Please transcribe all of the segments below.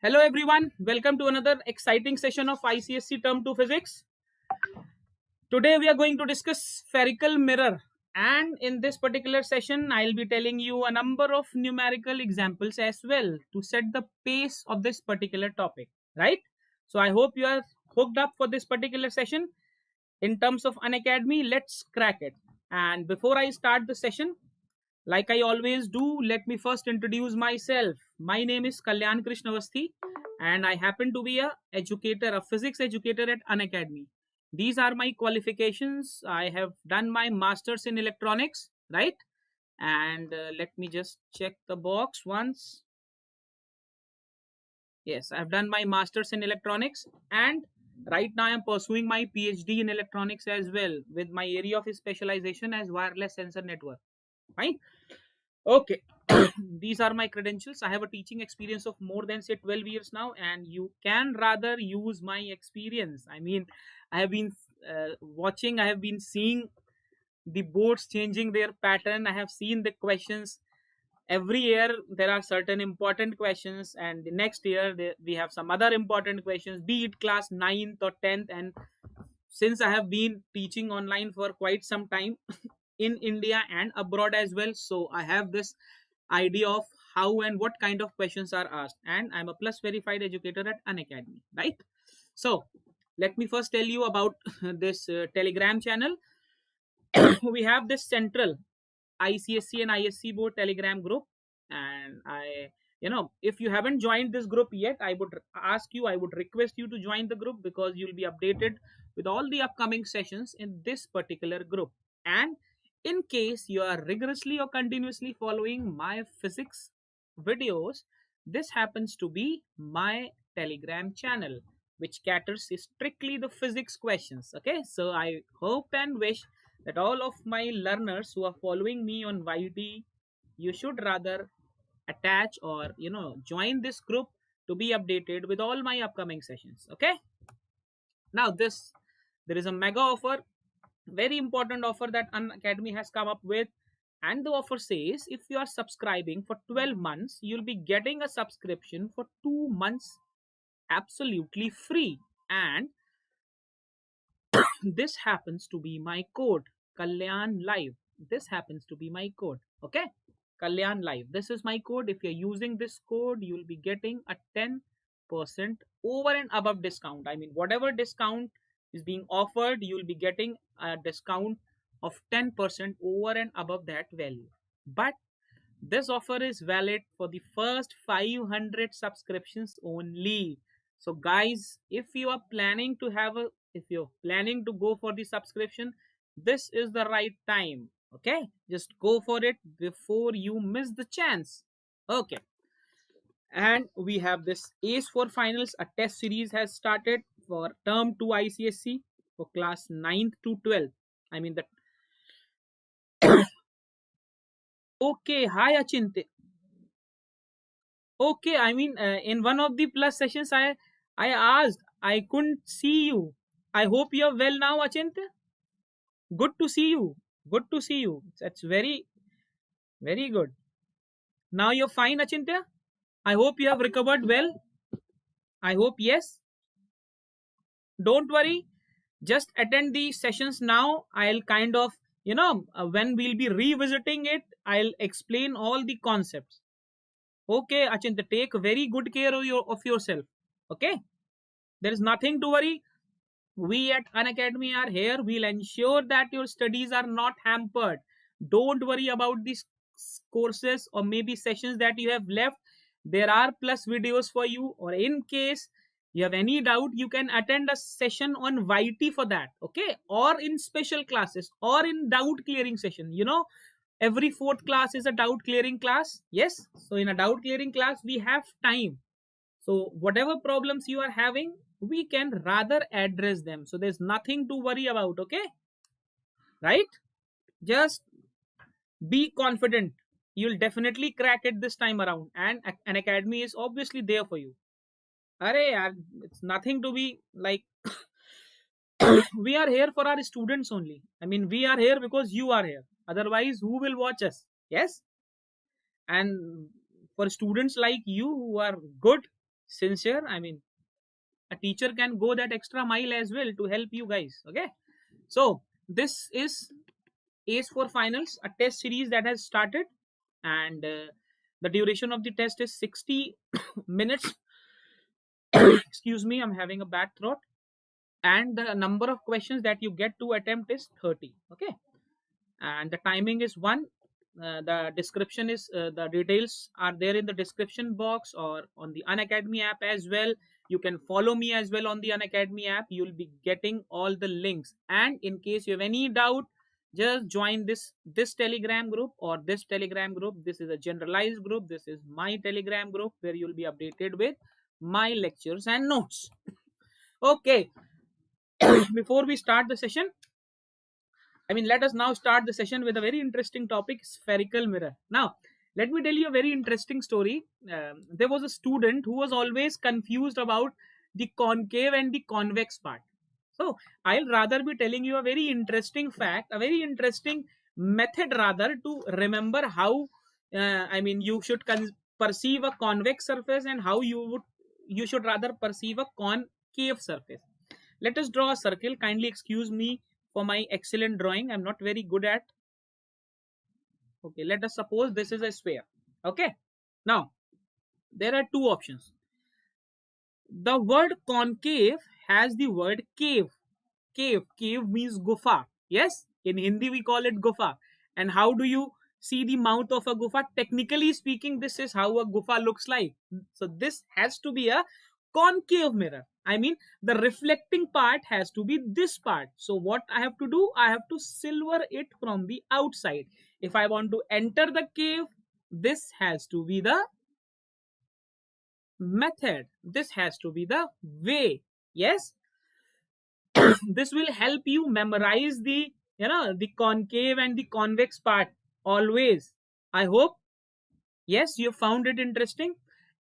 Hello everyone, welcome to another exciting session of ICSE Term 2 Physics. Today we are going to discuss spherical mirror, and in this particular session I'll be telling you a number of numerical examples as well to set the pace of this particular topic, right? So I hope you are hooked up for this particular session. In terms of Unacademy, let's crack it. And before I start the session, like I always do, let me first introduce myself. My name is Kalyan Krishna Awasthi, and I happen to be a physics educator at Unacademy. These are my qualifications. I have done my masters in electronics, right? And let me just check the box once. Yes, I've done my masters in electronics, and right now I'm pursuing my Ph.D in electronics as well, with my area of specialization as wireless sensor network. Fine. Okay. These are my credentials. I have a teaching experience of more than say 12 years now, and you can rather use my experience. I mean, I have been watching, I have been seeing the boards changing their pattern. I have seen the questions. Every year there are certain important questions, and the next year we have some other important questions, be it class 9th or 10th. And since I have been teaching online for quite some time in India and abroad as well, so I have this idea of how and what kind of questions are asked, and I'm a plus verified educator at Unacademy, right? So let me first tell you about this Telegram channel. We have this central ICSE and ISC board Telegram group, and if you haven't joined this group yet, I would request you to join the group, because you'll be updated with all the upcoming sessions in this particular group. And in case you are rigorously or continuously following my physics videos, this happens to be my Telegram channel, which caters strictly the physics questions. Okay, so I hope and wish that all of my learners who are following me on YT, you should rather attach or join this group to be updated with all my upcoming sessions. Okay, now there is a mega offer, very important offer that Unacademy has come up with. And the offer says, if you are subscribing for 12 months, you'll be getting a subscription for 2 months absolutely free. And this happens to be my code, Kalyan Live. This happens to be my code. Okay, Kalyan Live. This is my code. If you're using this code, you'll be getting a 10% over and above discount. I mean, whatever discount is being offered, you'll be getting a discount of 10% over and above that value. But this offer is valid for the first 500 subscriptions only. So guys, if you're planning to go for the subscription, this is the right time. Okay, just go for it before you miss the chance. Okay, and we have this ACE for finals. A test series has started for term 2 ICSE for class 9th to 12th. I mean that. Okay, hi Achinte. Okay, I mean, in one of the plus sessions, I asked, I couldn't see you. I hope you're well now, Achintya. Good to see you. Good to see you. That's very, very good. Now you're fine, Achintya. I hope you have recovered well. I hope yes. Don't worry. Just attend the sessions now. I'll kind of, when we'll be revisiting it, I'll explain all the concepts. Okay, Achintya, take very good care of yourself. Okay, there is nothing to worry. We at Unacademy are here. We'll ensure that your studies are not hampered. Don't worry about these courses or maybe sessions that you have left. There are plus videos for you, or in case you have any doubt, you can attend a session on YT for that. Okay, or in special classes, or in doubt clearing session. Every fourth class is a doubt clearing class. Yes, so in a doubt clearing class we have time, so whatever problems you are having, we can rather address them. So there's nothing to worry about. Okay, right? Just be confident. You'll definitely crack it this time around, and Unacademy is obviously there for you. Arey, it's nothing to be like. We are here for our students only. I mean, we are here because you are here. Otherwise, who will watch us? Yes. And for students like you who are good, sincere. I mean, a teacher can go that extra mile as well to help you guys. Okay, so this is Ace for Finals, a test series that has started, and the duration of the test is 60 minutes. Excuse me, I'm having a bad throat. And the number of questions that you get to attempt is 30. Okay, and the timing is 1. The description is the details are there in the description box or on the Unacademy app as well. You can follow me as well on the Unacademy app. You'll be getting all the links, and in case you have any doubt, just join this Telegram group or this Telegram group. This is a generalized group. This is my Telegram group where you'll be updated with my lectures and notes. Okay, before we start the session, let us now start the session with a very interesting topic, spherical mirror. Now, let me tell you a very interesting story. There was a student who was always confused about the concave and the convex part. So, I'll rather be telling you a very interesting fact, a very interesting method rather to remember how, you should perceive a convex surface and how you should rather perceive a concave surface. Let us draw a circle. Kindly excuse me for my excellent drawing. I'm not very good at. Okay, let us suppose this is a sphere. Okay, now there are two options. The word concave has the word cave. Cave means gufa. Yes, in Hindi we call it gufa. And how do you see the mouth of a gufa? Technically speaking, this is how a gufa looks like. So this has to be a concave mirror. The reflecting part has to be this part. So what I have to do, I have to silver it from the outside. If I want to enter the cave, this has to be the method. This has to be the way. Yes. This will help you memorize the concave and the convex part always. I hope, yes, you found it interesting.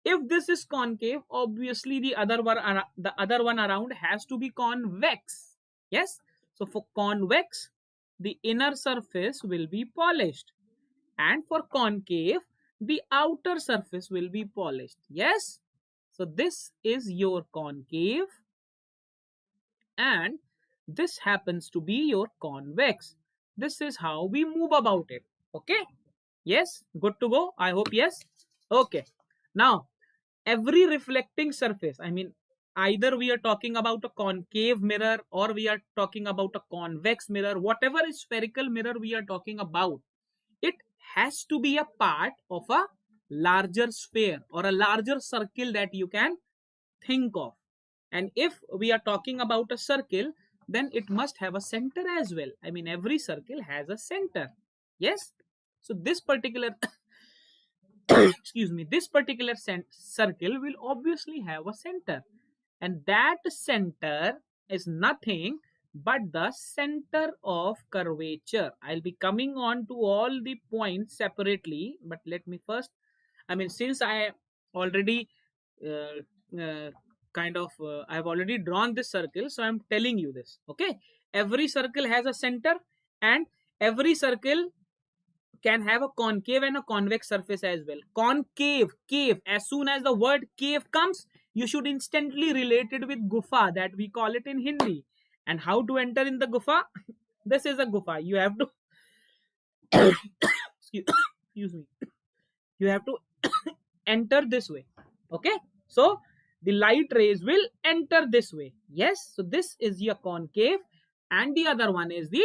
If this is concave, obviously the other one around has to be convex. Yes. So for convex, the inner surface will be polished, and for concave, the outer surface will be polished. Yes. So this is your concave, and this happens to be your convex. This is how we move about it. Okay. Yes. Good to go. I hope yes. Okay. Now, every reflecting surface, either we are talking about a concave mirror or we are talking about a convex mirror, whatever is spherical mirror we are talking about, it has to be a part of a larger sphere or a larger circle that you can think of. And if we are talking about a circle, then it must have a center as well. Every circle has a center. Yes. So this particular excuse me, this particular circle will obviously have a center, and that center is nothing but the center of curvature. I'll be coming on to all the points separately, but let me first, since I already I've already drawn this circle, so I'm telling you this. Okay, every circle has a center, and every circle can have a concave and a convex surface as well. Concave, cave. As soon as the word cave comes, you should instantly relate it with gufa, that we call it in Hindi. And how to enter in the gufa? This is a gufa. You have to excuse me. You have to enter this way. Okay. So the light rays will enter this way. Yes. So this is your concave, and the other one is the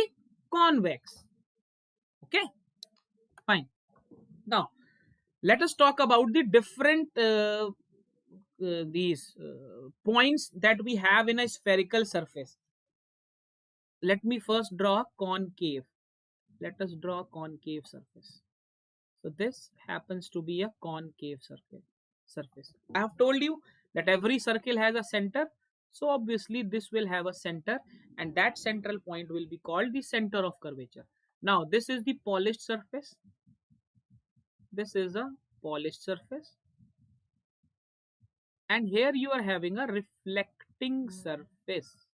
convex. Okay. Fine. Now, let us talk about the different points that we have in a spherical surface. Let me first draw concave. Let us draw concave surface. So this happens to be a concave surface. I have told you that every circle has a center. So obviously this will have a center, and that central point will be called the center of curvature. Now this is the polished surface. This is a polished surface, and here you are having a reflecting surface.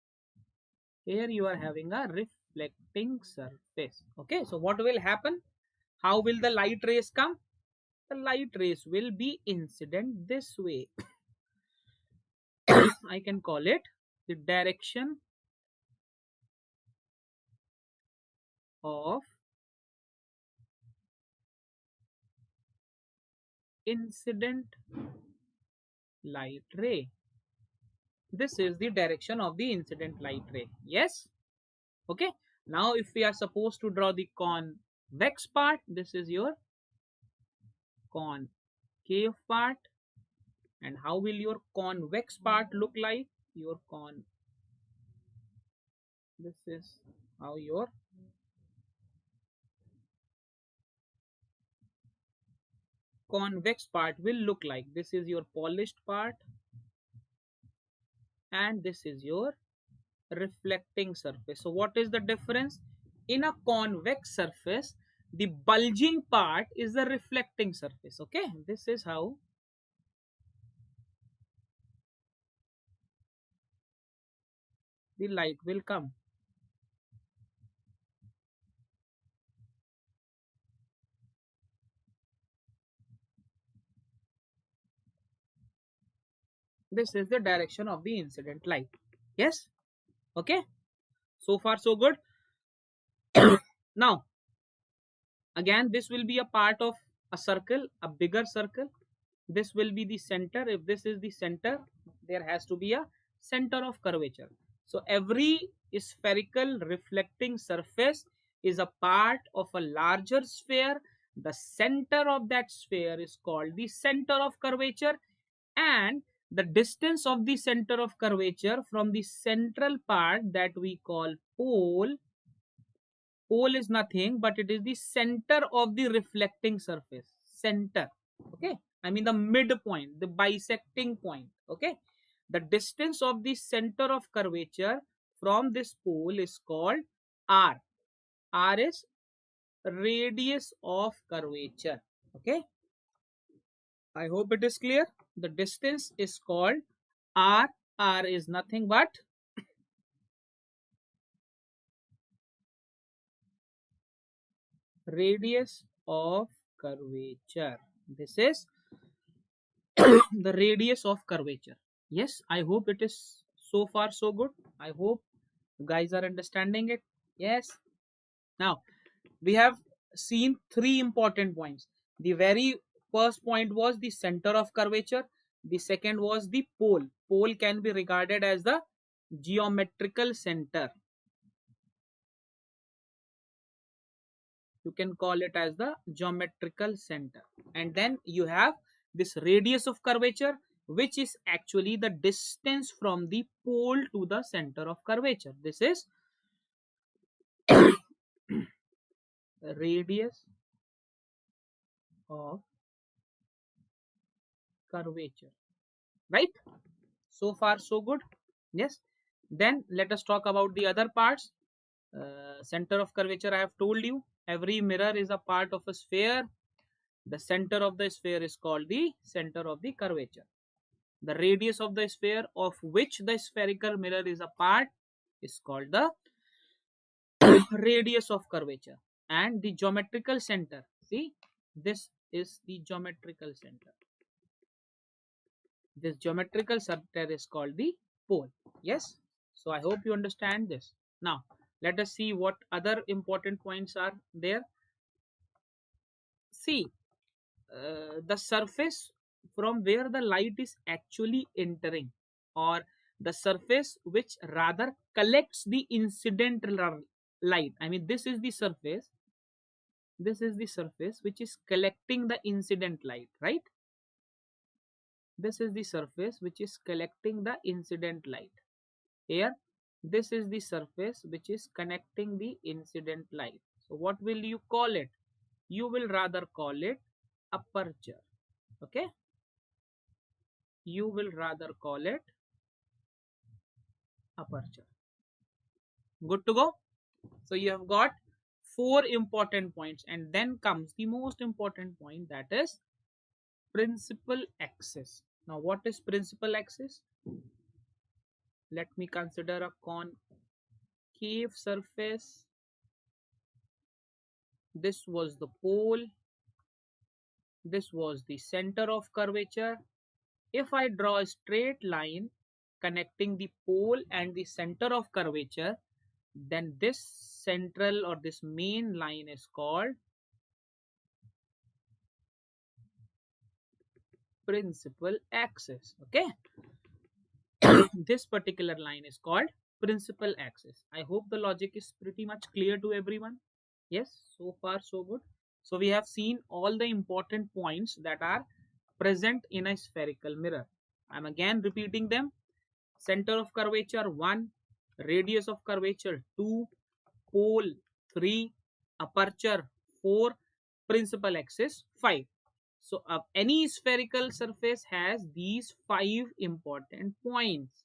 Here you are having a reflecting surface. Okay, so what will happen? How will the light rays come? The light rays will be incident this way. I can call it the direction of incident light ray. This is the direction of the incident light ray. Yes. Okay. Now if we are supposed to draw the convex part, this is your concave part. And how will your convex part look like? Your this is how your convex part will look like. This is your polished part, and this is your reflecting surface. So what is the difference? In a convex surface, the bulging part is the reflecting surface. Okay, this is how the light will come. This is the direction of the incident light. Yes. Okay, so far so good. Now again, this will be a part of a circle, a bigger circle. This will be the center. If this is the center, there has to be a center of curvature. So every spherical reflecting surface is a part of a larger sphere. The center of that sphere is called the center of curvature, and the distance of the center of curvature from the central part, that we call pole. Pole is nothing but it is the center of the reflecting surface. Center. Okay, I mean the midpoint, the bisecting point. Okay, the distance of the center of curvature from this pole is called r. R is radius of curvature. Okay, I hope it is clear. The distance is called r. R is nothing but radius of curvature. This is the radius of curvature. Yes, I hope it is so far so good. I hope you guys are understanding it. Yes. Now we have seen three important points. The very first point was the center of curvature. The second was the pole. Pole can be regarded as the geometrical center. You can call it as the geometrical center. And then you have this radius of curvature, which is actually the distance from the pole to the center of curvature. This is radius of curvature, right? So far so good. Yes. Then let us talk about the other parts. Center of curvature, I have told you, every mirror is a part of a sphere. The center of the sphere is called the center of the curvature. The radius of the sphere of which the spherical mirror is a part is called the radius of curvature. And the geometrical center, see, this is the geometrical center. This geometrical center is called the pole. Yes, so I hope you understand this. Now let us see what other important points are there. See, the surface from where the light is actually entering, or the surface which rather collects the incident light. I mean, this is the surface. This is the surface which is collecting the incident light, right? This is the surface which is collecting the incident light. Here, this is the surface which is connecting the incident light. So what will you call it? You will rather call it aperture. Okay, you will rather call it aperture. Good to go. So you have got four important points, and then comes the most important point, that is principal axis. Now what is principal axis? Let me consider a concave surface. This was the pole. This was the center of curvature. If I draw a straight line connecting the pole and the center of curvature, then this central or this main line is called principal axis. Okay. This particular line is called principal axis. I hope the logic is pretty much clear to everyone. Yes, so far so good. So we have seen all the important points that are present in a spherical mirror. I'm again repeating them. Center of curvature 1, radius of curvature 2, pole 3, aperture 4, principal axis 5. So any spherical surface has these 5 important points,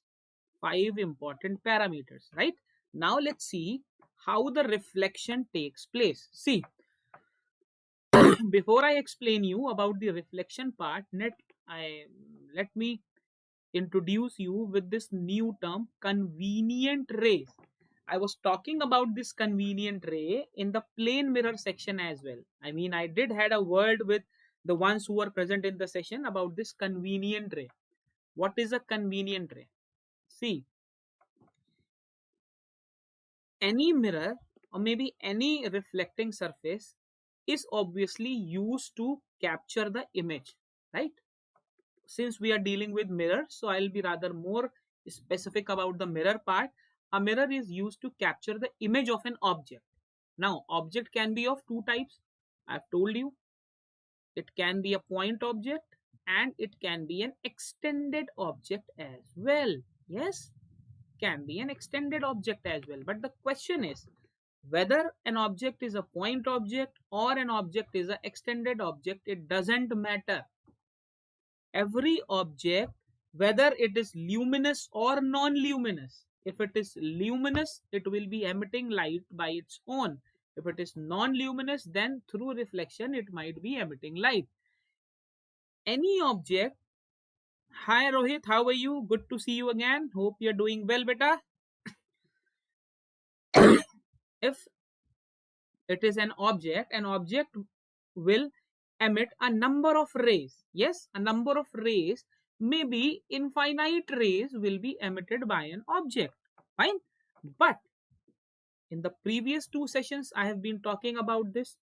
5 important parameters, right? Now let's see how the reflection takes place. See, before I explain you about the reflection part, let me introduce you with this new term, convenient rays. I was talking about this convenient ray in the plane mirror section as well. I mean, I did had a word with the ones who were present in the session about this convenient ray. What is a convenient ray? See, any mirror or maybe any reflecting surface is obviously used to capture the image, right? Since we are dealing with mirror, so I'll be rather more specific about the mirror part. A mirror is used to capture the image of an object. Now, object can be of two types. I've told you, it can be a point object and it can be an extended object as well. Yes, can be an extended object as well. But the question is whether an object is a point object or an object is an extended object, it doesn't matter. Every object, whether it is luminous or non-luminous, if it is luminous, it will be emitting light by its own. If it is non-luminous, then through reflection, it might be emitting light. Any object. Hi Rohit, how are you? Good to see you again. Hope you're doing well, beta. If it is an object will emit a number of rays. Yes, a number of rays, maybe infinite rays will be emitted by an object. Fine. But in the previous two sessions, I have been talking about this.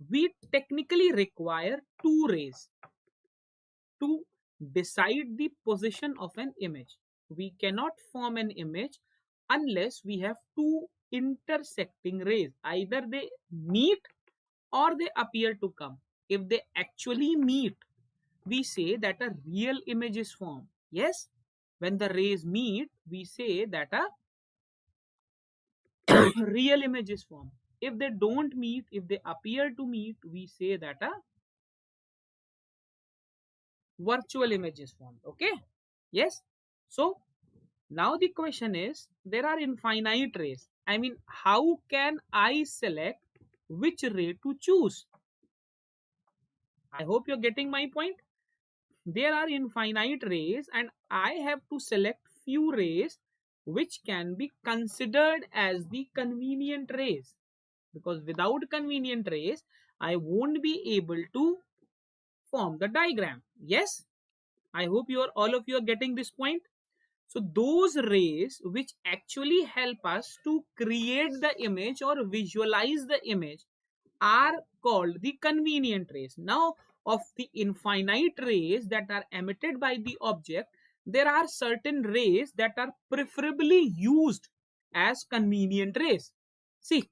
We technically require two rays to decide the position of an image. We cannot form an image unless we have two intersecting rays. Either they meet or they appear to come. If they actually meet, we say that a real image is formed. Yes, when the rays meet, we say that a real image is formed. If they don't meet, if they appear to meet, we say that a virtual image is formed. Okay, yes. So now the question is, there are infinite rays. I mean, how can I select which ray to choose? I hope you're getting my point. There are infinite rays and I have to select few rays which can be considered as the convenient rays, because without convenient rays I won't be able to form the diagram. Yes, I hope all of you are getting this point. So those rays which actually help us to create the image or visualize the image are called the convenient rays. Now, of the infinite rays that are emitted by the object, there are certain rays that are preferably used as convenient rays. See,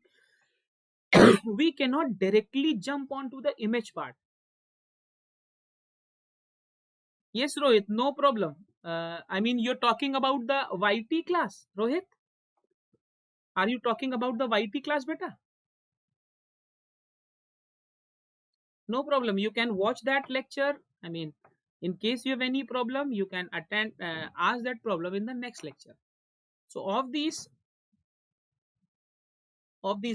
we cannot directly jump onto the image part. Yes, Rohit, no problem. I mean, you're talking about the YT class, Rohit? Are you talking about the YT class, beta? No problem. You can watch that lecture. I mean, in case you have any problem, you can ask that problem in the next lecture. So of these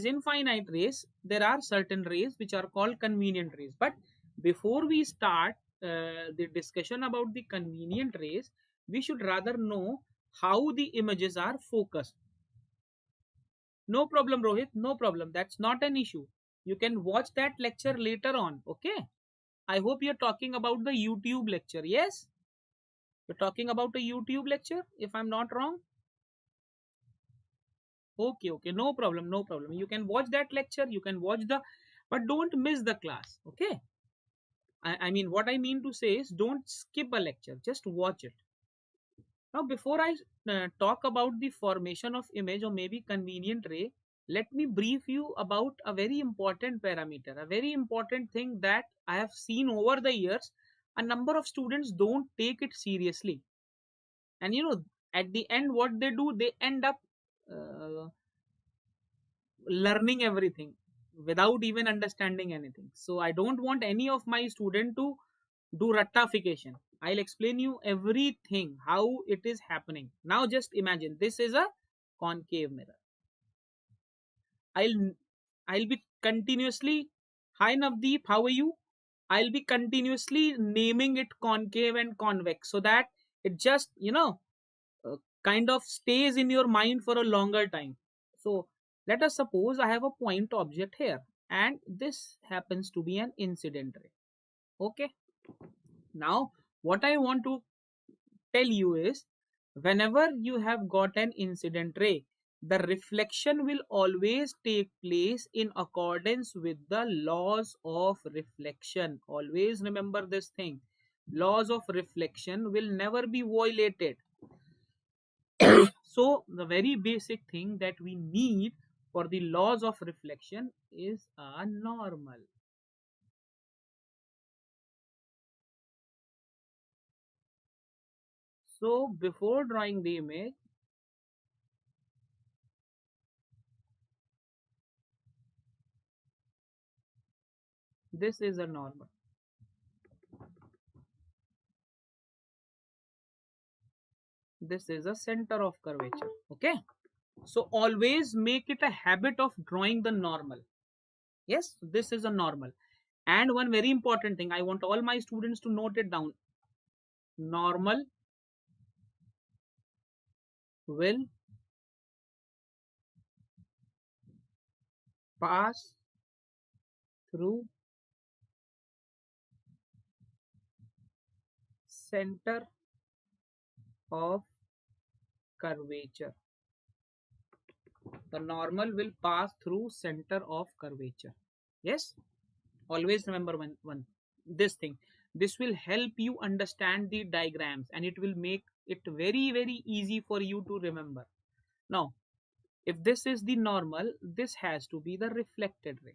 infinite rays, there are certain rays which are called convenient rays. But before we start the discussion about the convenient rays, we should rather know how the images are focused. No problem, Rohit. No problem. That's not an issue. You can watch that lecture later on. Okay. I hope you're talking about the YouTube lecture. Yes. You're talking about a YouTube lecture, if I'm not wrong. Okay, okay, no problem, no problem. You can watch that lecture, you can watch the, but don't miss the class. Okay. I mean, what I mean to say is don't skip a lecture, just watch it. Now, before I talk about the formation of image or maybe convenient ray, let me brief you about a very important parameter, a very important thing that I have seen over the years. A number of students don't take it seriously. And at the end, what they do, they end up uh, learning everything without even understanding anything. So I don't want any of my student to do ratification. I'll explain you everything how it is happening. Now just imagine this is a concave mirror. i'll I'll be continuously, hi Navdeep, how are you? I'll be continuously naming it concave and convex so that it just kind of stays in your mind for a longer time. So let us suppose I have a point object here and this happens to be an incident ray. Okay. Now what I want to tell you is, whenever you have got an incident ray, the reflection will always take place in accordance with the laws of reflection. Always remember this thing. Laws of reflection will never be violated. So the very basic thing that we need for the laws of reflection is a normal. So before drawing the image, this is a normal. This is a center of curvature. Okay. So always make it a habit of drawing the normal. Yes, this is a normal. And one very important thing, I want all my students to note it down. Normal will pass through center of curvature. The normal will pass through center of curvature. Yes, always remember one this thing. This will help you understand the diagrams and it will make it very easy for you to remember. Now if this is the normal, this has to be the reflected ray,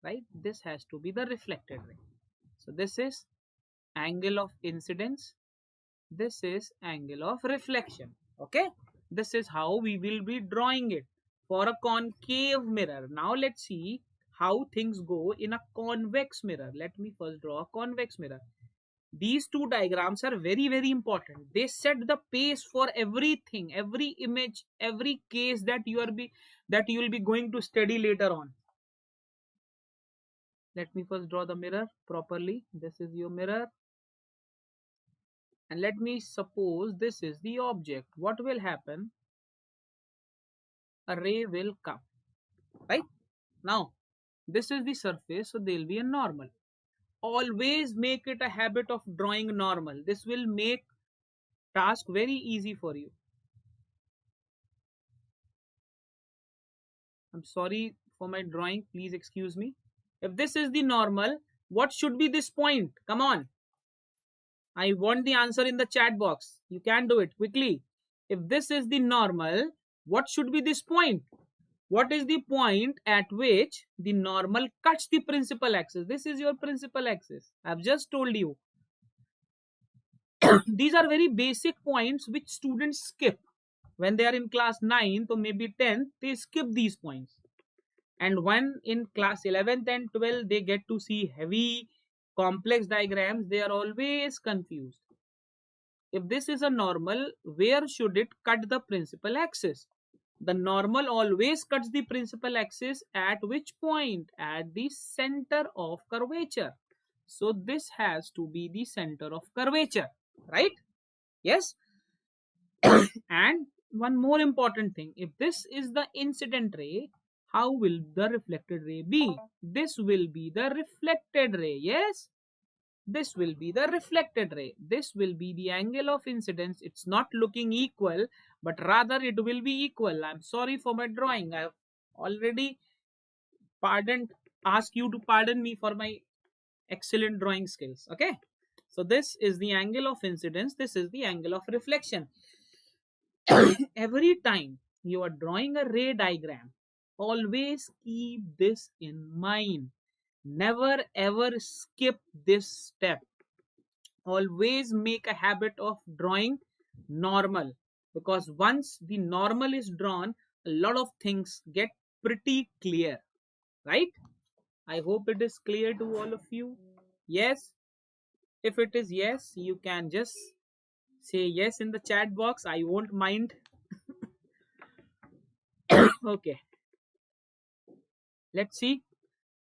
right? This has to be the reflected ray. So this is angle of incidence, this is angle of reflection. Okay, this is how we will be drawing it for a concave mirror. Now let's see how things go in a convex mirror. Let me first draw a convex mirror. These two diagrams are very important. They set the pace for everything, every image, every case that you will be going to study later on. Let me first draw the mirror properly. This is your mirror. And let me suppose this is the object. What will happen? A ray will come, right? Now, this is the surface, so there will be a normal. Always make it a habit of drawing normal. This will make task very easy for you. I'm sorry for my drawing. Please excuse me. If this is the normal, what should be this point? Come on. I want the answer in the chat box. You can do it quickly. If this is the normal, what should be this point? What is the point at which the normal cuts the principal axis? This is your principal axis. I've just told you. These are very basic points which students skip. When they are in class 9th or maybe 10th, they skip these points. And when in class 11th and 12th, they get to see heavy, complex diagrams, they are always confused. If this is a normal, where should it cut the principal axis? The normal always cuts the principal axis at which point? At the center of curvature. So this has to be the center of curvature, right? Yes. And one more important thing, if this is the incident ray, how will the reflected ray be? This will be the reflected ray. Yes. This will be the reflected ray. This will be the angle of incidence. It's not looking equal, but rather it will be equal. I'm sorry for my drawing. I've already asked you to pardon me for my excellent drawing skills. Okay. So this is the angle of incidence. This is the angle of reflection. Every time you are drawing a ray diagram, always keep this in mind. Never ever skip this step. Always make a habit of drawing normal, because once the normal is drawn, a lot of things get pretty clear, right? I hope it is clear to all of you. Yes, if it is yes, you can just say yes in the chat box. I won't mind. Okay, let's see.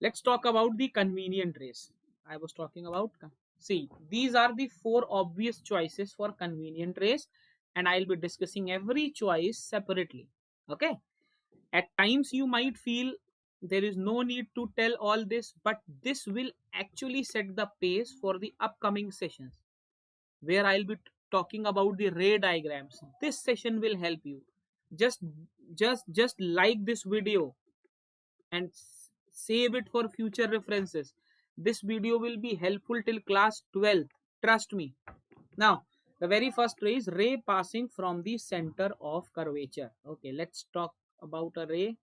Let's talk about the convenient rays. I was talking about. See, these are the 4 obvious choices for convenient rays, and I'll be discussing every choice separately. Okay. At times you might feel there is no need to tell all this, but this will actually set the pace for the upcoming sessions, where I'll be talking about the ray diagrams. This session will help you. Just like this video and save it for future references. This video will be helpful till class 12th. Trust me. Now, the very first ray is ray passing from the center of curvature. Okay, let's talk about a ray.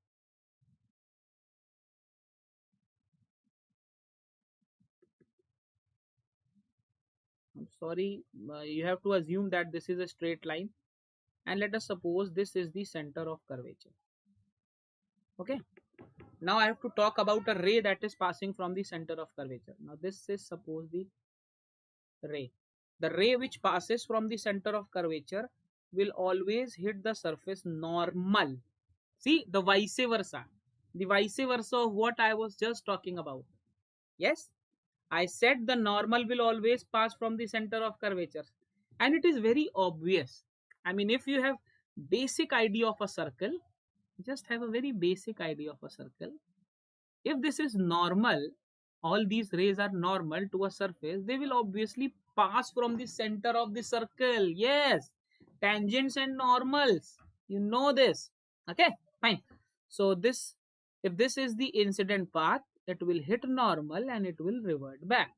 I'm sorry, you have to assume that this is a straight line, and let us suppose this is the center of curvature. Okay, now I have to talk about a ray that is passing from the center of curvature. Now this is suppose the ray. The ray which passes from the center of curvature will always hit the surface normal. See, the vice versa. The vice versa of what I was just talking about. Yes, I said the normal will always pass from the center of curvature, and it is very obvious. I mean, if you have basic idea of a circle, just have a very basic idea of a circle. If this is normal, all these rays are normal to a surface, they will obviously pass from the center of the circle. Yes, tangents and normals, you know this. Okay, fine. So this, if this is the incident path, it will hit normal and it will revert back.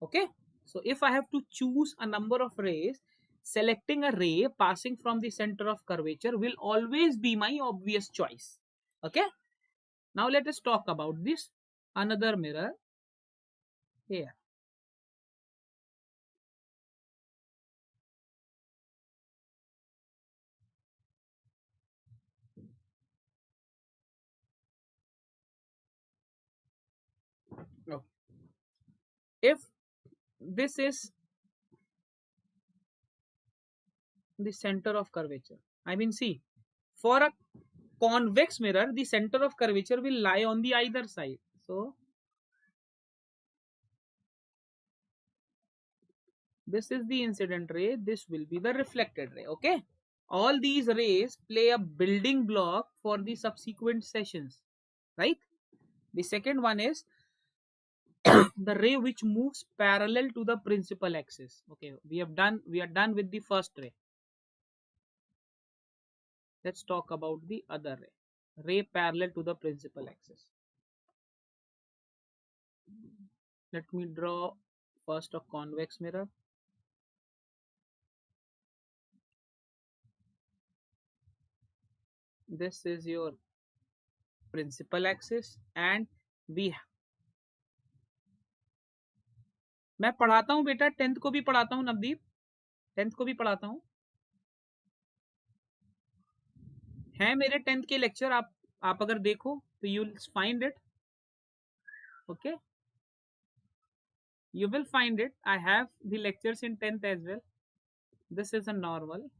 Okay, so if I have to choose a number of rays, selecting a ray passing from the center of curvature will always be my obvious choice. Okay, now let us talk about this another mirror here. Okay. If this is the center of curvature, I mean, see, for a convex mirror, the center of curvature will lie on the either side. So this is the incident ray, this will be the reflected ray. Okay, all these rays play a building block for the subsequent sessions, right? The second one is the ray which moves parallel to the principal axis. Okay, we are done with the first ray. Let's talk about the other ray parallel to the principal axis. Let me draw first a convex mirror. This is your principal axis and we, मैं पढ़ाता हूँ बेटा, 10th को भी पढ़ाता हूँ Navdeep, 10th को भी पढ़ाता हूँ, है मेरे 10th के लेक्चर, आप अगर देखो तो you will find it. Okay, you will find it. I have the lectures in 10th as well. This is a normal.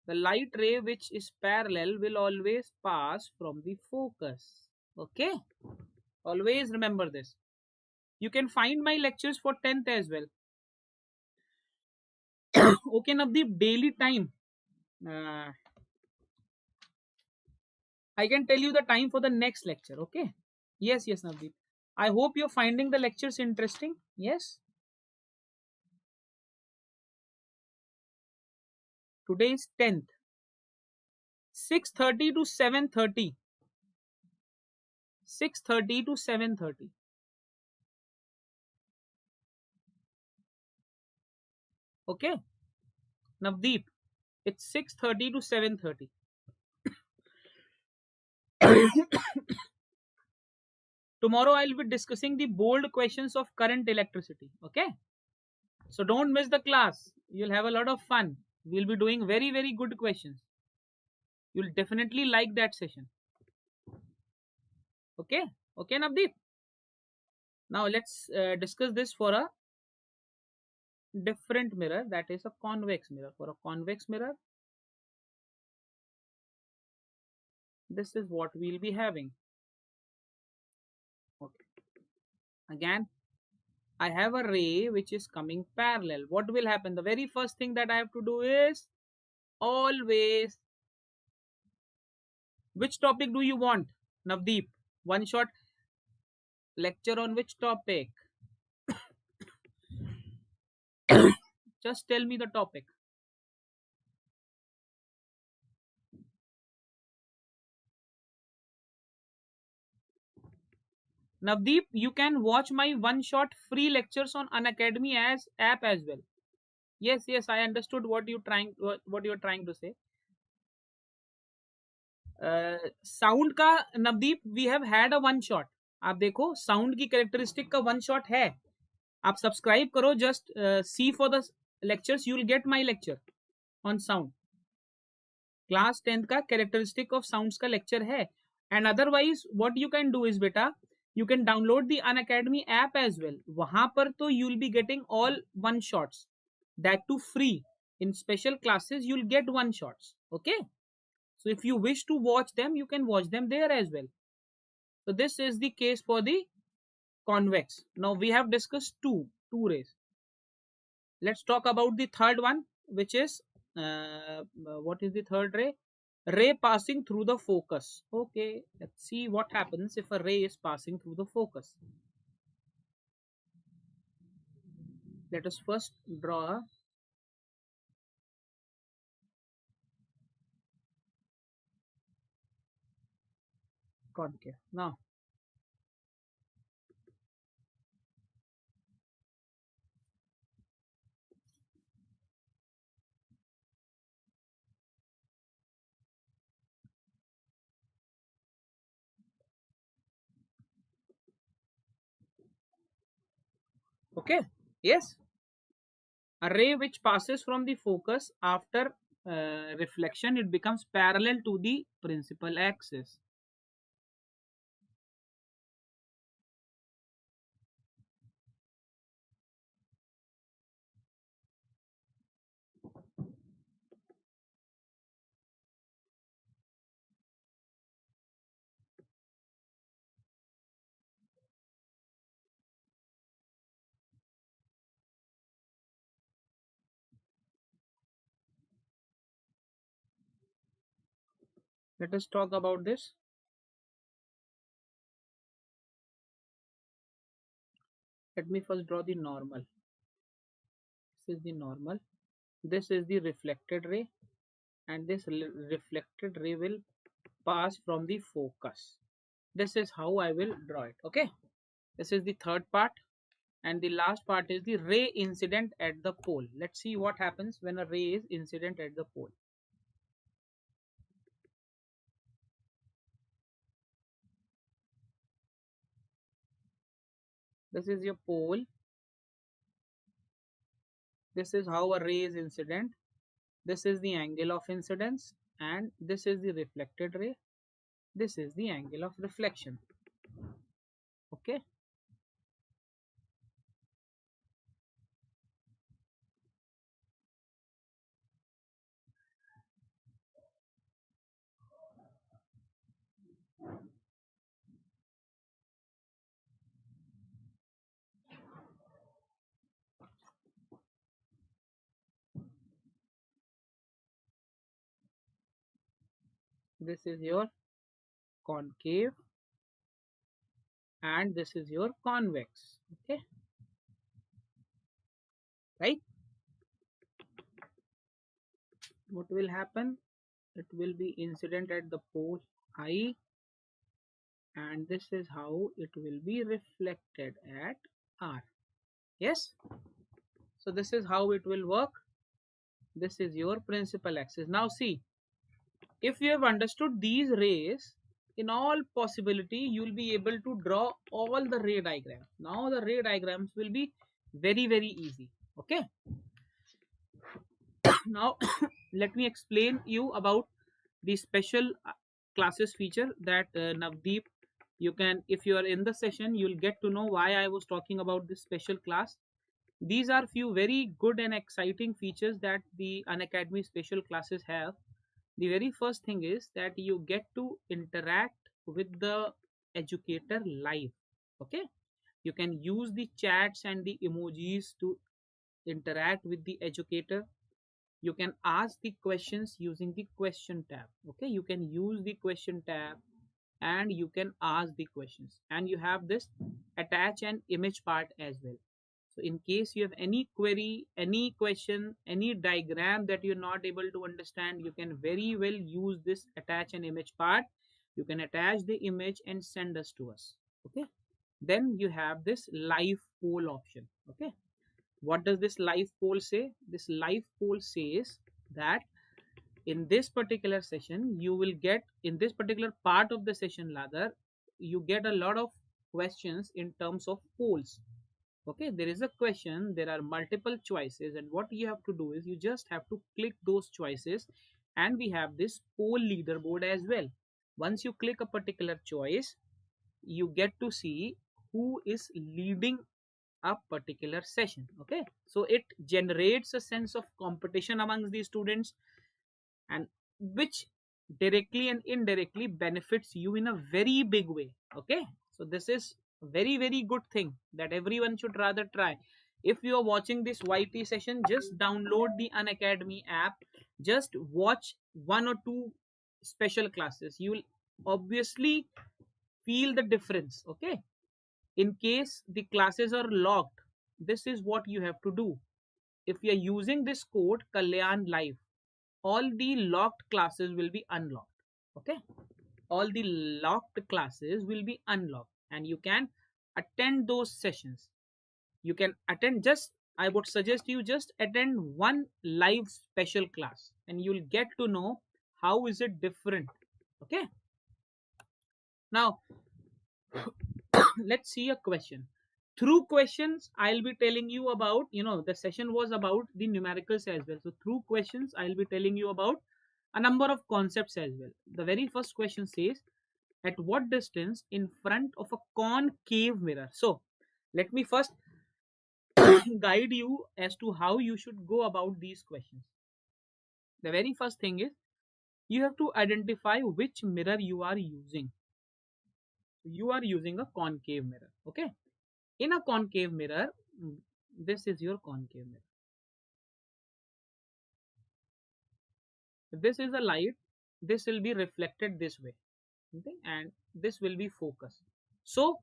The light ray which is parallel will always pass from the focus. Okay, always remember this. You can find my lectures for 10th as well. Okay, Navdeep, daily time. I can tell you the time for the next lecture. Okay. Yes, Navdeep. I hope you're finding the lectures interesting. Yes. Today is 10th. 6:30 to 7:30. 6:30 to 7:30. Okay. Navdeep, it's 6:30 to 7:30. Tomorrow I'll be discussing the bold questions of current electricity. Okay. So don't miss the class. You'll have a lot of fun. We'll be doing very, very good questions. You'll definitely like that session. Okay. Okay, Navdeep. Now let's discuss this for a different mirror, that is a convex mirror. For a convex mirror, this is what we'll be having. Okay. Again, I have a ray which is coming parallel. What will happen? The very first thing that I have to do is always, which topic do you want, Navdeep? One shot lecture on which topic? Just tell me the topic. Navdeep, you can watch my one shot free lectures on Unacademy as app as well. Yes, yes, I understood what you're trying to say. Sound का Navdeep we have had a one shot. आप देखो sound की characteristic का one shot है. आप subscribe करो, just see for the lectures, you will get my lecture on sound. Class 10th का characteristic of sounds का लेक्चर है. And otherwise what you can do is बेटा, you can download the Unacademy app as well. वहां पर तो you will be getting all one shots, that too free. In special classes you will get one shots. Okay. So if you wish to watch them, you can watch them there as well. So this is the case for the convex. Now we have discussed two rays. Let's talk about the third one, which is what is the third ray? Ray passing through the focus. Okay, let's see what happens if a ray is passing through the focus. Let us first draw a concave. Now okay, yes, a ray which passes from the focus after reflection, it becomes parallel to the principal axis. Let us talk about this. Let me first draw the normal. This is the normal. This is the reflected ray, and this reflected ray will pass from the focus. This is how I will draw it. Okay. This is the third part, and the last part is the ray incident at the pole. Let's see what happens when a ray is incident at the pole. This is your pole. This is how a ray is incident. This is the angle of incidence, and this is the reflected ray. This is the angle of reflection. Okay. This is your concave and this is your convex. Okay, right? What will happen? It will be incident at the pole I, and this is how it will be reflected at R. Yes, so this is how it will work. This is your principal axis. Now see, if you have understood these rays, in all possibility you will be able to draw all the ray diagrams. Now the ray diagrams will be very easy. Okay, now let me explain you about the special classes feature that Navdeep, you can, if you are in the session, you'll get to know why I was talking about this special class. These are few very good and exciting features that the Unacademy special classes have. The very first thing is that you get to interact with the educator live. Okay, you can use the chats and the emojis to interact with the educator. You can ask the questions using the question tab. Okay, you can use the question tab and you can ask the questions, and you have this attach an image part as well. So in case you have any query, any question, any diagram that you're not able to understand, you can very well use this attach an image part. You can attach the image and send us to us. Okay, then you have this live poll option. Okay, what does this live poll say? This live poll says that in this particular session you will get, in this particular part of the session rather, you get a lot of questions in terms of polls. Okay, there is a question, there are multiple choices, and what you have to do is you just have to click those choices, and we have this poll leaderboard as well. Once you click a particular choice, you get to see who is leading a particular session. Okay, so it generates a sense of competition amongst the students, and which directly and indirectly benefits you in a very big way. Okay, so this is a very good thing that everyone should rather try. If you are watching this YT session, just download the Unacademy app, just watch one or two special classes, you will obviously feel the difference. Okay, in case the classes are locked, this is what you have to do. If you are using this code Kalyan live, all the locked classes will be unlocked. Okay, all the locked classes will be unlocked, and you can attend those sessions. You can attend, just I would suggest you just attend one live special class, and you'll get to know how is it different. Okay, now let's see a question. Through questions I'll be telling you about, the session was about the numericals as well, so through questions I'll be telling you about a number of concepts as well. The very first question says, at what distance in front of a concave mirror? So let me first guide you as to how you should go about these questions. The very first thing is, you have to identify which mirror you are using. You are using a concave mirror. Okay, in a concave mirror, this is your concave mirror. If this is a light, this will be reflected this way. Okay, and this will be focused. So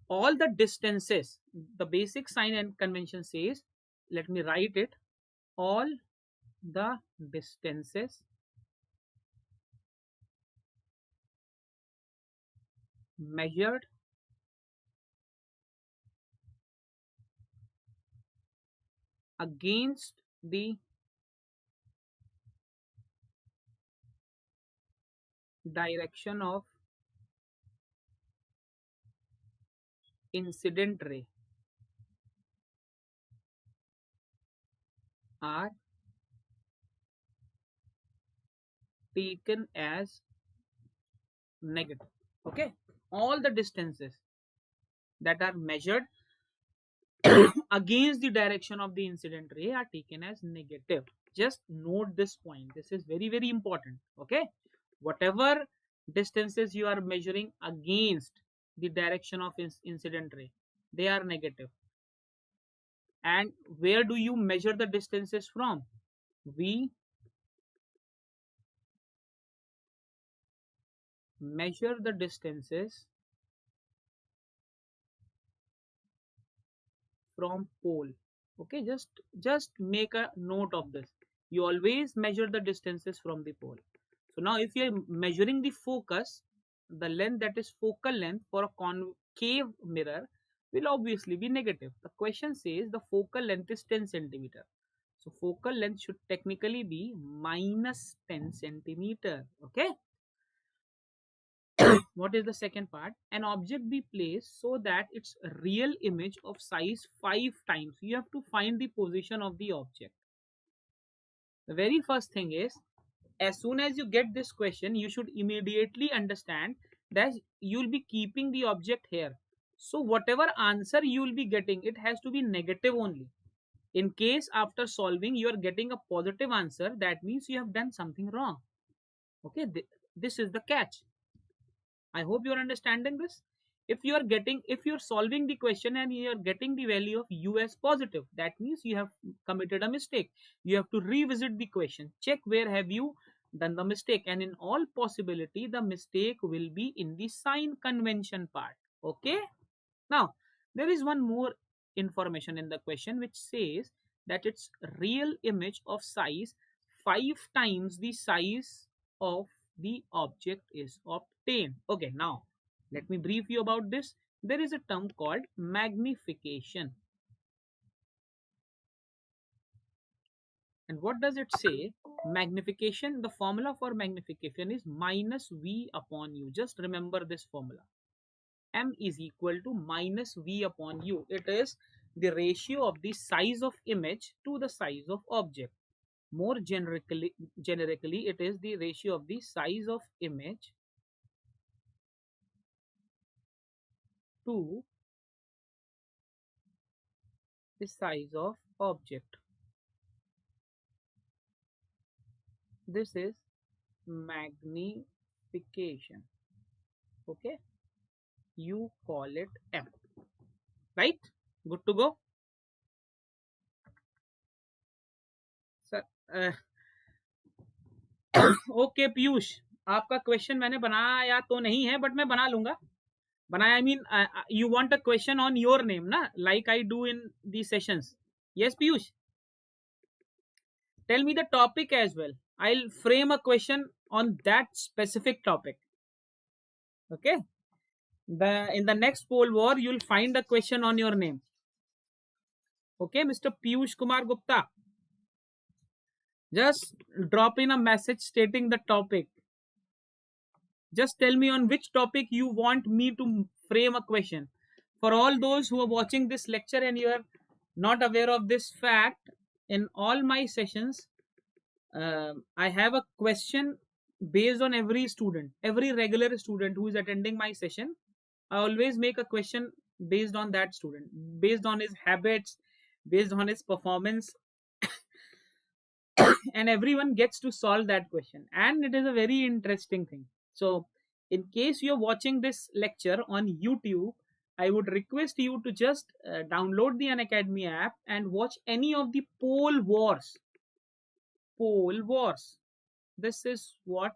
all the distances, the basic sign and convention says, let me write it, all the distances measured against the direction of incident ray are taken as negative. Okay, all the distances that are measured against the direction of the incident ray are taken as negative. Just note this point, this is very important. Okay, whatever distances you are measuring against the direction of incident ray, they are negative. And where do you measure the distances from? We measure the distances from pole. Okay, just make a note of this. You always measure the distances from the pole. So now if you are measuring the focus, the length, that is focal length, for a concave mirror will obviously be negative. The question says the focal length is 10 centimeter. So focal length should technically be minus 10 centimeter. Okay. What is the second part? An object be placed so that its real image of size 5 times. You have to find the position of the object. The very first thing is, as soon as you get this question, you should immediately understand that you will be keeping the object here. So whatever answer you will be getting, it has to be negative only. In case after solving you are getting a positive answer, that means you have done something wrong. Okay, this is the catch. I hope you are understanding this. If you're solving the question and you are getting the value of u as positive, that means you have committed a mistake. You have to revisit the question, check where have you done the mistake, and in all possibility the mistake will be in the sign convention part. Okay. Now there is one more information in the question which says that its real image of size 5 times the size of the object is obtained. Okay, now let me brief you about this. There is a term called magnification. And what does it say? Magnification, the formula for magnification is minus V upon U. Just remember this formula. M is equal to minus V upon U. It is the ratio of the size of image to the size of object. More generically, it is the ratio of the size of image to the size of object. This is magnification. Okay, you call it M, right? Good to go. Sir, okay Piyush, आपका question मैंने बनाया तो नहीं है, but मैं बना लूंगा. बनाया, I mean you want a question on your name, na, like I do in these sessions. Yes, Piyush, tell me the topic as well. I'll frame a question on that specific topic. Okay, in the next poll war you'll find a question on your name. Okay, Mr. Piyush Kumar Gupta, just drop in a message stating the topic. Just tell me on which topic you want me to frame a question. For all those who are watching this lecture and you are not aware of this fact, in all my sessions, I have a question based on every student, every regular student who is attending my session. I always make a question based on that student, based on his habits, based on his performance, and everyone gets to solve that question. And it is a very interesting thing. So in case you're watching this lecture on YouTube, I would request you to just download the Unacademy app and watch any of the poll wars. Poll wars. This is what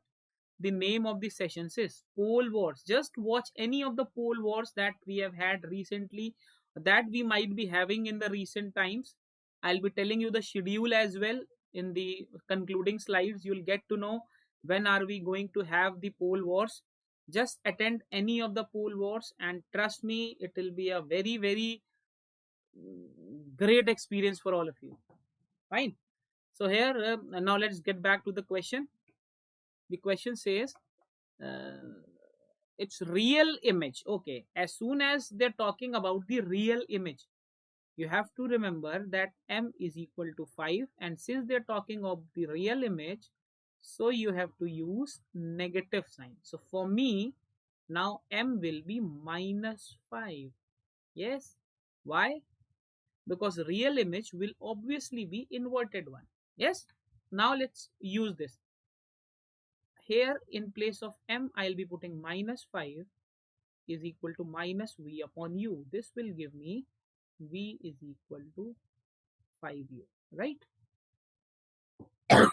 the name of the sessions is. Poll wars. Just watch any of the poll wars that we have had recently, that we might be having in the recent times. I'll be telling you the schedule as well. In the concluding slides, you'll get to know when are we going to have the poll wars. Just attend any of the poll wars and trust me, it will be a very, very great experience for all of you. Fine. So here, now let's get back to the question. The question says, its real image. Okay, as soon as they're talking about the real image, you have to remember that M is equal to 5, and since they're talking of the real image, so you have to use negative sign. So for me, now M will be minus 5. Yes. Why? Because real image will obviously be inverted one. Yes. Now let's use this. Here in place of M, I'll be putting minus 5 is equal to minus V upon U. This will give me V is equal to 5U, right?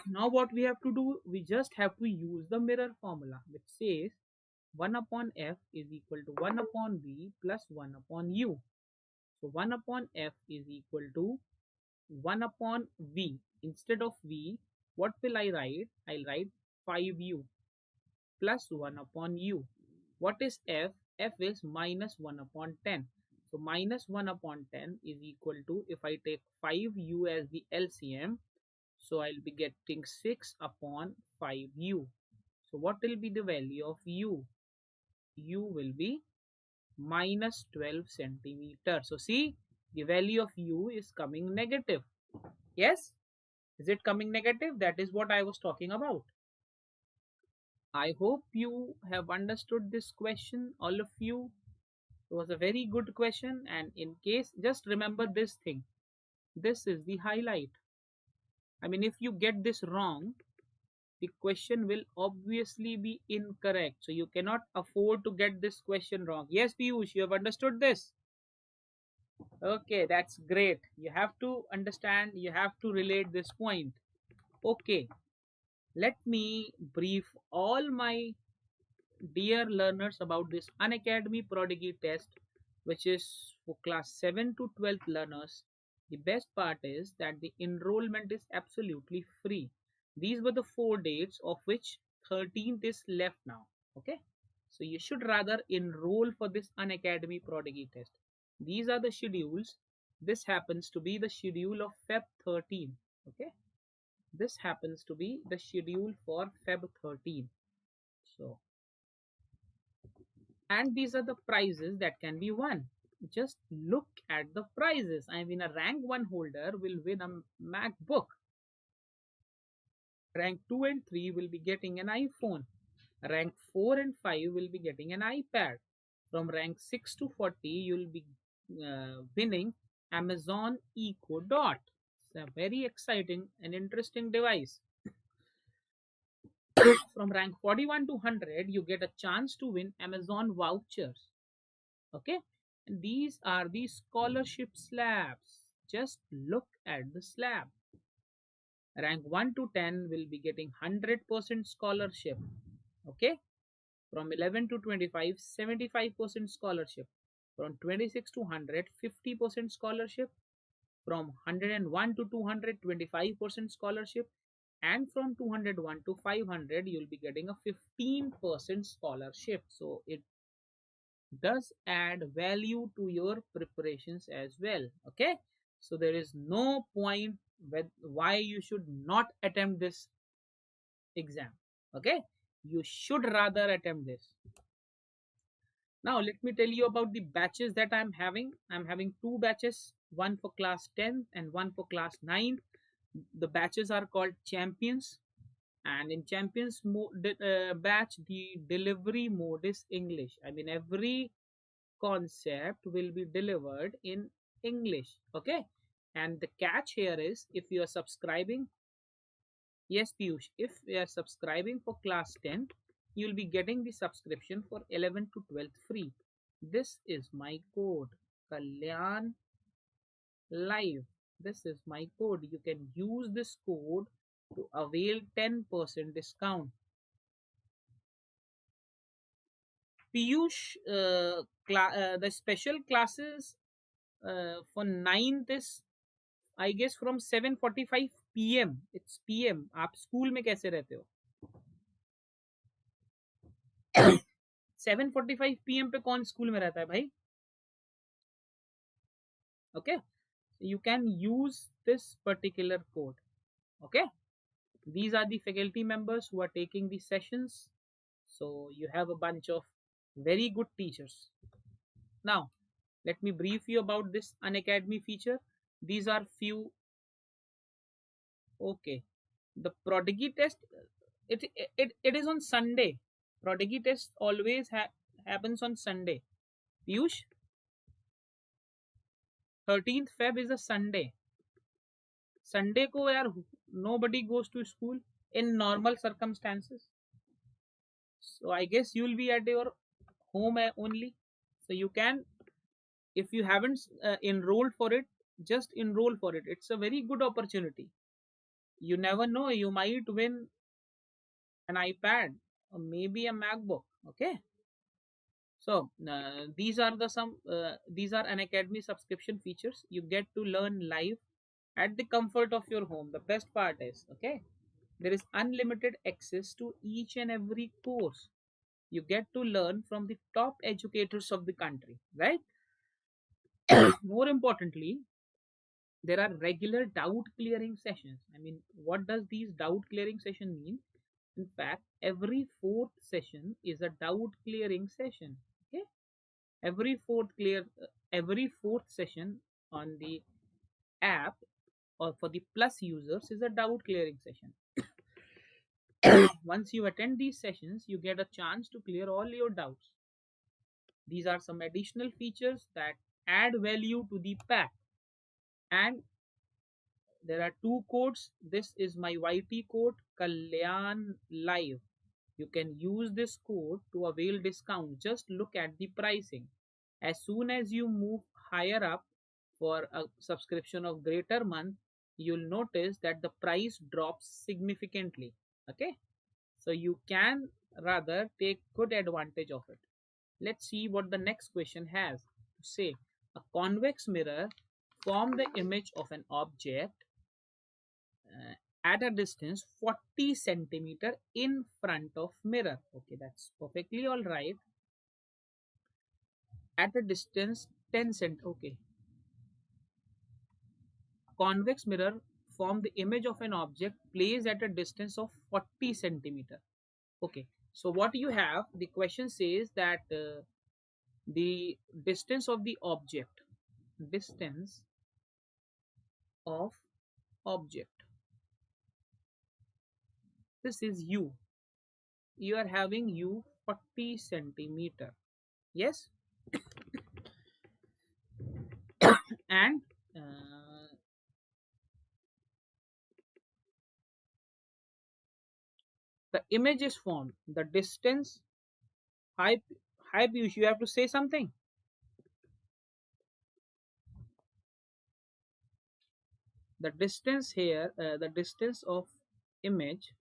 Now what we have to do, we just have to use the mirror formula, which says 1 upon F is equal to 1 upon V plus 1 upon U. So 1 upon F is equal to 1 upon V. Instead of V, what will I write? I'll write 5U plus 1 upon U. What is F? F is minus 1 upon 10. So minus 1 upon 10 is equal to, if I take 5U as the LCM, so I'll be getting 6 upon 5U. So what will be the value of U? U will be minus 12 centimeters. So see, the value of U is coming negative. Yes? Is it coming negative? That is what I was talking about. I hope you have understood this question, all of you. It was a very good question, and in case, just remember this thing. This is the highlight. I mean, if you get this wrong, the question will obviously be incorrect. So you cannot afford to get this question wrong. Yes, Piyush, you have understood this? Okay, that's great. You have to understand, you have to relate this point. Okay, let me brief all my dear learners about this Unacademy Prodigy test, which is for class 7 to 12th learners. The best part is that the enrollment is absolutely free. These were the 4 dates, of which 13th is left now. Okay, so you should rather enroll for this Unacademy Prodigy test. These are the schedules. This happens to be the schedule of Feb 13. Okay, this happens to be the schedule for Feb 13. So, and these are the prizes that can be won. Just look at the prizes. I mean, a rank 1 holder will win a MacBook. Rank 2 and 3 will be getting an iPhone. Rank 4 and 5 will be getting an iPad. From rank 6 to 40, you'll be winning Amazon Echo Dot. It's a very exciting and interesting device. From rank 41 to 100, you get a chance to win Amazon vouchers. Okay, and these are the scholarship slabs. Just look at the slab. Rank 1 to 10 will be getting 100% scholarship. Okay, from 11 to 25, 75% scholarship. From 26 to 100, 50% scholarship. From 101 to 200, 25% scholarship. And from 201 to 500, you'll be getting a 15% scholarship. So it does add value to your preparations as well. Okay, so there is no point with why you should not attempt this exam. Okay, you should rather attempt this. Now let me tell you about the batches that I'm having 2 batches, one for class 10 and one for class 9. The batches are called champions, and in champions batch, the delivery mode is English. I mean, every concept will be delivered in English. Okay, and the catch here is, if you are subscribing, yes Piyush, if you are subscribing for class 10, you will be getting the subscription for 11 to 12th free. This is my code, Kalyan Live. This is my code. You can use this code to avail 10% discount. Piyush, the special classes for 9th is, I guess, from 7:45 PM. It's PM. आप school में कैसे रहते हो? 7:45 PM पे कौन school में रहता है भाई? Okay, you can use this particular code. Okay, these are the faculty members who are taking the sessions. So you have a bunch of very good teachers. Now, let me brief you about this Unacademy feature. These are few. Okay, the Prodigy test, it is on Sunday. Prodigy test always happens on Sunday. Piyush, 13th Feb is a Sunday. Sunday ko yaar, nobody goes to school in normal circumstances. So I guess you'll be at your home only. So you can, if you haven't enrolled for it, just enroll for it. It's a very good opportunity. You never know, you might win an iPad or maybe a MacBook. Okay, So these are the some these are Unacademy subscription features. You get to learn live at the comfort of your home. The best part is, okay, there is unlimited access to each and every course. You get to learn from the top educators of the country, right? More importantly, there are regular doubt clearing sessions. I mean, what does these doubt clearing session mean? In fact, every fourth session is a doubt clearing session. Okay, every fourth session on the app or for the plus users is a doubt clearing session. Once you attend these sessions, you get a chance to clear all your doubts. These are some additional features that add value to the pack. And there are two codes. This is my YT code, Kalyan Live. You can use this code to avail discount. Just look at the pricing. As soon as you move higher up for a subscription of greater month, you'll notice that the price drops significantly. Okay, so you can rather take good advantage of it. Let's see what the next question has to say. A convex mirror form the image of an object at a distance 40 centimeter in front of mirror. Okay, that's perfectly all right. At a distance 10 cent. Okay, convex mirror form the image of an object placed at a distance of 40 centimeter. Okay, so what you have, the question says that the distance of the object, distance of object, this is u. You are having u 40 centimeter. Yes, and the image is formed. The distance, hi, hi Piyush, you have to say something. The distance here, the distance of image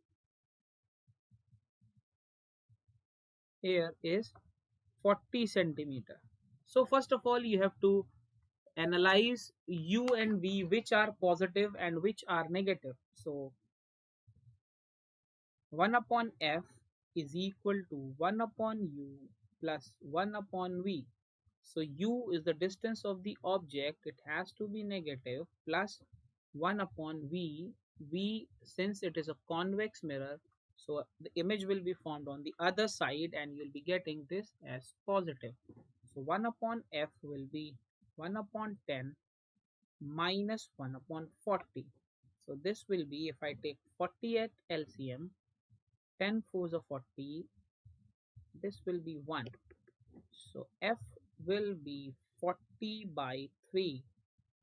here is 40 centimeter. So first of all, you have to analyze u and v, which are positive and which are negative. So 1 upon f is equal to 1 upon u plus 1 upon v. So u is the distance of the object, it has to be negative, plus 1 upon v. V, since it is a convex mirror, so the image will be formed on the other side and you'll be getting this as positive. So 1 upon f will be 1 upon 10 minus 1 upon 40. So this will be, if I take 40 at LCM, 10 fours are 40, this will be 1. So f will be 40 by 3,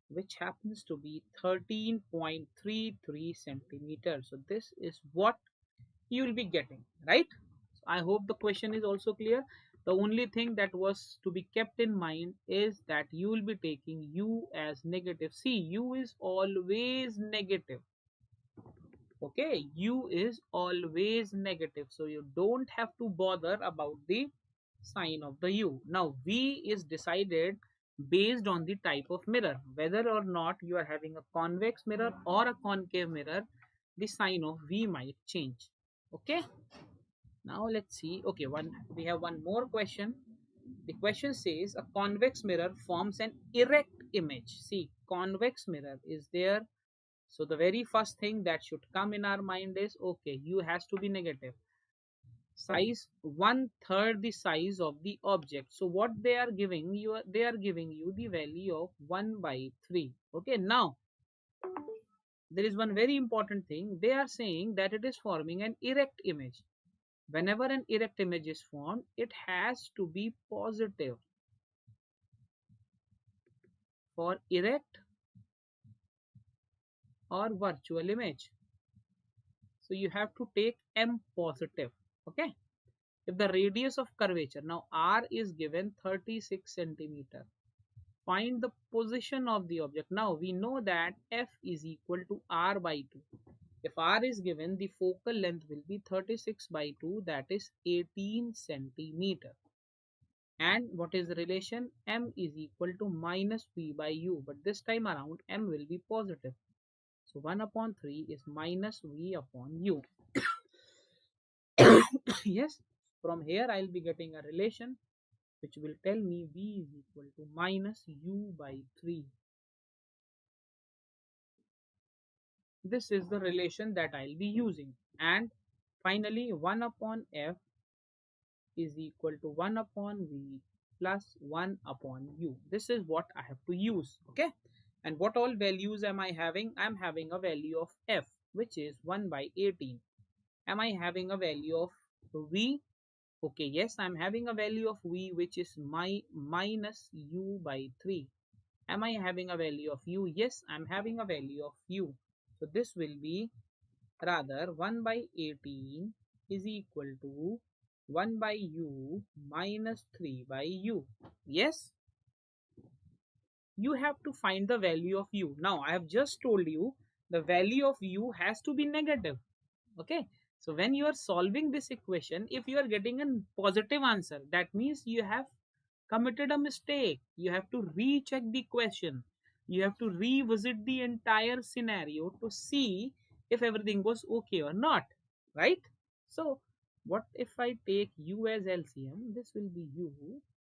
which happens to be 13.33 centimeters. So this is what you will be getting, right? So I hope the question is also clear. The only thing that was to be kept in mind is that you will be taking u as negative. See, u is always negative. Okay, u is always negative, so you don't have to bother about the sign of the u. Now v is decided based on the type of mirror, whether or not you are having a convex mirror or a concave mirror, the sign of v might change. Okay, now let's see. Okay, we have one more question. The question says a convex mirror forms an erect image. See, convex mirror is there, so the very first thing that should come in our mind is, okay, u has to be negative. Size 1/3 the size of the object. So what they are giving you, they are giving you the value of 1 by 3. Okay, now there is one very important thing. They are saying that it is forming an erect image. Whenever an erect image is formed, it has to be positive. For erect or virtual image, so you have to take m positive. Okay, if the radius of curvature, now r is given 36 centimeter, find the position of the object. Now we know that f is equal to r by 2. If r is given, the focal length will be 36 by 2, that is 18 centimeter. And what is the relation? M is equal to minus V by U, but this time around M will be positive. So 1 upon 3 is minus V upon U. Yes, from here I'll be getting a relation which will tell me V is equal to minus U by 3. This is the relation that I'll be using. And finally 1 upon F is equal to 1 upon V plus 1 upon U. This is what I have to use. Okay. And what all values am I having? I'm having a value of F, which is 1 by 18. Am I having a value of V? Okay, yes, I'm having a value of V, which is minus U by 3. Am I having a value of U? Yes, I'm having a value of U. So this will be rather 1 by 18 is equal to 1 by U minus 3 by U. Yes, you have to find the value of U. Now, I have just told you the value of U has to be negative. Okay. So when you are solving this equation, if you are getting a positive answer, that means you have committed a mistake. You have to recheck the question. You have to revisit the entire scenario to see if everything was okay or not. Right? So what if I take U as LCM? This will be U.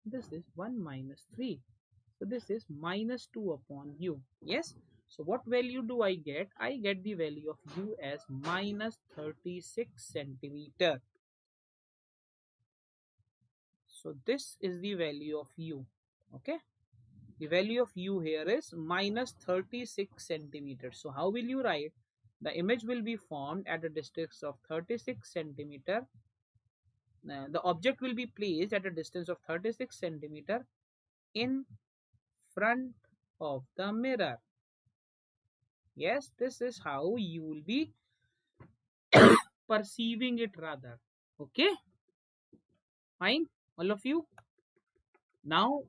This is 1 minus 3. So this is minus 2 upon U. Yes. So what value do I get? I get the value of U as minus 36 centimeter. So this is the value of U. Okay. The value of U here is minus 36 centimeters. So how will you write? The image will be formed at a distance of 36 centimeter. The object will be placed at a distance of 36 centimeter in front of the mirror. Yes, this is how you will be perceiving it rather. Okay, fine, all of you. Now,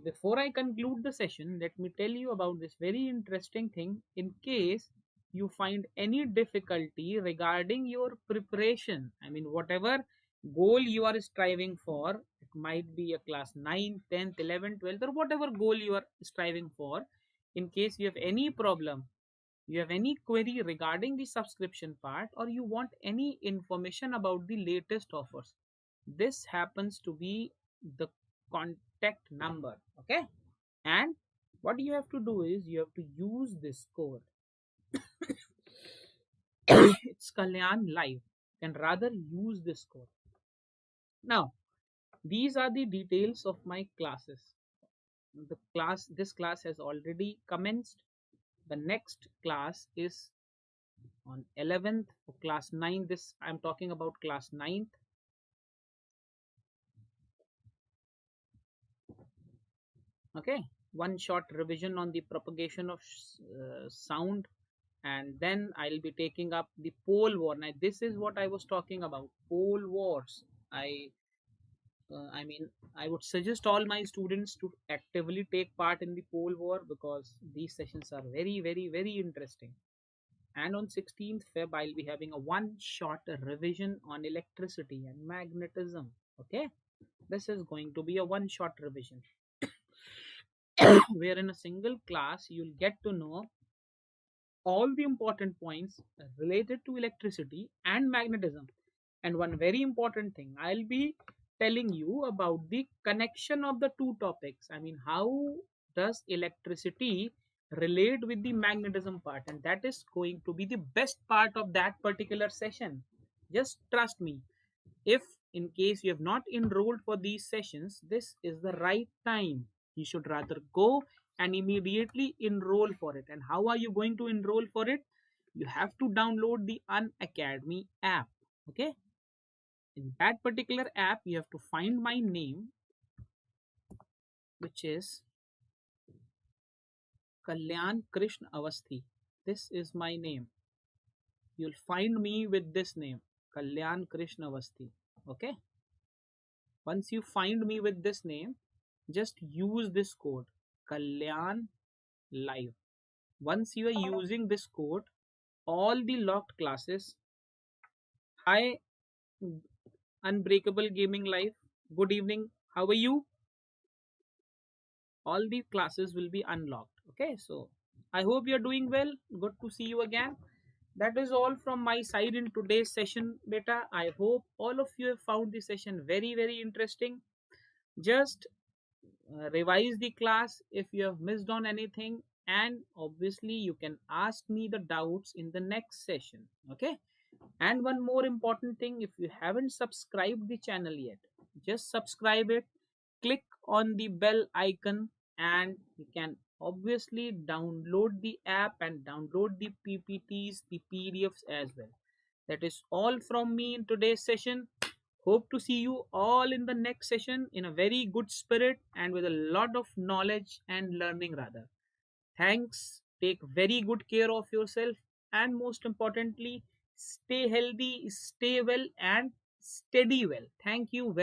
before I conclude the session, let me tell you about this very interesting thing. In case you find any difficulty regarding your preparation, I mean, whatever goal you are striving for, it might be a class 9, 10th, 11th, 12th, or whatever goal you are striving for. In case you have any problem, you have any query regarding the subscription part, or you want any information about the latest offers, this happens to be the contact number. Okay, and what you have to do is you have to use this code. It's Kalyan Live, and rather use this code. Now these are the details of my classes. This class has already commenced. The next class is on 11th for class 9. This I'm talking about class 9th. Okay, one short revision on the propagation of sound, and then I'll be taking up the pole war. Now this is what I was talking about, pole wars. I mean, I would suggest all my students to actively take part in the pole war, because these sessions are very, very, very interesting. And on 16th Feb, I'll be having a one short revision on electricity and magnetism. Okay, this is going to be a one short revision where in a single class you'll get to know all the important points related to electricity and magnetism. And one very important thing, I'll be telling you about the connection of the two topics. I mean, how does electricity relate with the magnetism part? And that is going to be the best part of that particular session. Just trust me. If in case you have not enrolled for these sessions, this is the right time. You should rather go and immediately enroll for it. And how are you going to enroll for it? You have to download the Unacademy app. Okay, in that particular app you have to find my name, which is Kalyan Krishna Awasthi. This is my name. You'll find me with this name, Kalyan Krishna Awasthi. Okay, once you find me with this name, just use this code, Kalyan Live. Once you are using this code, all the locked classes. Hi, Unbreakable Gaming Live, good evening, how are you? all the classes will be unlocked. Okay, so I hope you're doing well. Good to see you again. That is all from my side in today's session, beta. I hope all of you have found this session very, very interesting. Just revise the class if you have missed on anything, and obviously you can ask me the doubts in the next session. Okay, and one more important thing, if you haven't subscribed the channel yet, just subscribe it, click on the bell icon, and you can obviously download the app and download the PPTs, the PDFs as well. That is all from me in today's session. Hope to see you all in the next session in a very good spirit and with a lot of knowledge and learning rather. Thanks. Take very good care of yourself, and most importantly, stay healthy, stay well, and steady well. Thank you.